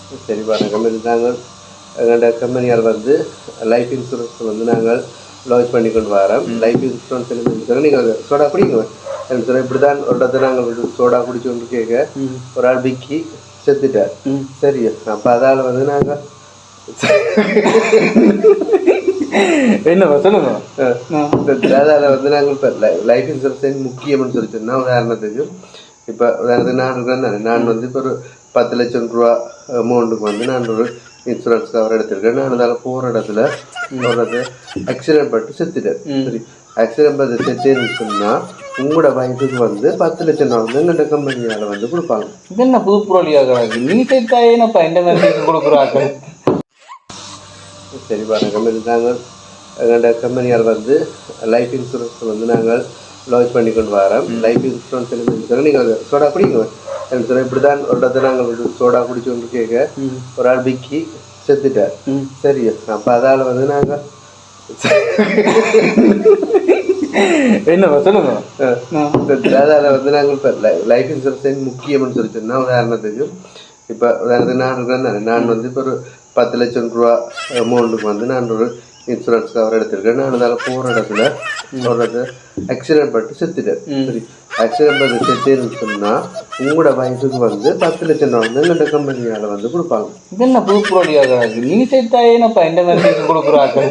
சரி வணக்கம். இது நாங்கள் எங்களோட கம்பெனியால் வந்து லைஃப் இன்சூரன்ஸ் வந்து நாங்கள் லான்ச் பண்ணி கொண்டு வரோம். லைஃப் இன்சூரன்ஸ் சொல்லி நீங்கள் சோடா குடிங்க. சொல்ல இப்படி தான் ஒரு இடத்துல நாங்கள் வந்து சோடா குடிச்சு கொண்டு கேட்க ஒரு ஆள் விக்கி செத்துட்டார். சரி, அப்போ அதால் வந்து நாங்கள் என்ன சொல்லுங்க. அதால் வந்து நாங்கள் இப்போ லைஃப் இன்சூரன்ஸ் முக்கியம்னு சொல்லி சொன்னால் உதாரணத்துக்கு இப்போ உதாரணத்துக்கு நான் இருக்கிறேன் தானே, நான் வந்து இப்போ ஒரு 10 லட்சம் ரூபா அமௌண்ட்டுக்கு வந்து நான் ஒரு இன்சூரன்ஸ் கவர் எடுத்திருக்கேன். நான் அதில் போகிற இடத்துல ஒரு ஆக்சிடென்ட் பட்டு செத்துட்டேன். சரி, ஆக்சிடென்ட் பட்டு செத்துன்னு சொன்னால் உங்களோட வயசுக்கு வந்து 10 லட்சம் ரூபா வந்து எங்கள்கிட்ட கம்பெனியால் வந்து கொடுப்பாங்க. இது என்ன புது புரோலியாக நீ சேர்த்தாயேனப்பா இந்த மாதிரி கொடுக்குறாங்க. சரி வணக்கம். இது நாங்கள் எங்களோட கம்பெனியால் வந்து லைஃப் இன்சூரன்ஸ் வந்து நாங்கள் லான்ச் பண்ணி கொண்டு வரோம். லைஃப் இன்சூரன்ஸ் சொல்லி நீங்கள் சோடா குடிங்க. சொல்ல இப்படி தான் ஒரு இடத்துல நாங்கள் வந்து சோடா குடிச்சு கொண்டு கேட்க ஒரு ஆள் விக்கி செத்துட்டார். சரி, அப்போ அதால் வந்து நாங்கள் என்ன சொல்லுங்க. அதால் வந்து நாங்கள் இப்போ லைஃப் இன்சூரன்ஸ் முக்கியம்னு சொல்லி சொன்னால் உதாரணத்துக்கு இப்போ உதாரணத்துக்கு நான் இருக்கிறேன் தானே, நான் வந்து இப்போ ஒரு 10 லட்சம் ரூபா அமௌண்ட்டுக்கு வந்து நான் ஒரு இன்சூரன்ஸ் கவர் எடுத்திருக்கேன். நான் அதில் போகிற இடத்துல ஒரு ஆக்சிடென்ட் பட்டு செத்துட்டேன். சரி, ஆக்சிடென்ட் பட்டு செத்துன்னு சொன்னால் உங்களோட வயசுக்கு வந்து 10 லட்சம் ரூபா வந்து எங்கள்கிட்ட கம்பெனியால் வந்து கொடுப்பாங்க. இது என்ன புது புரோலியாக நீ சேர்த்தாயேனப்பா இந்த மாதிரி கொடுக்குறாங்க.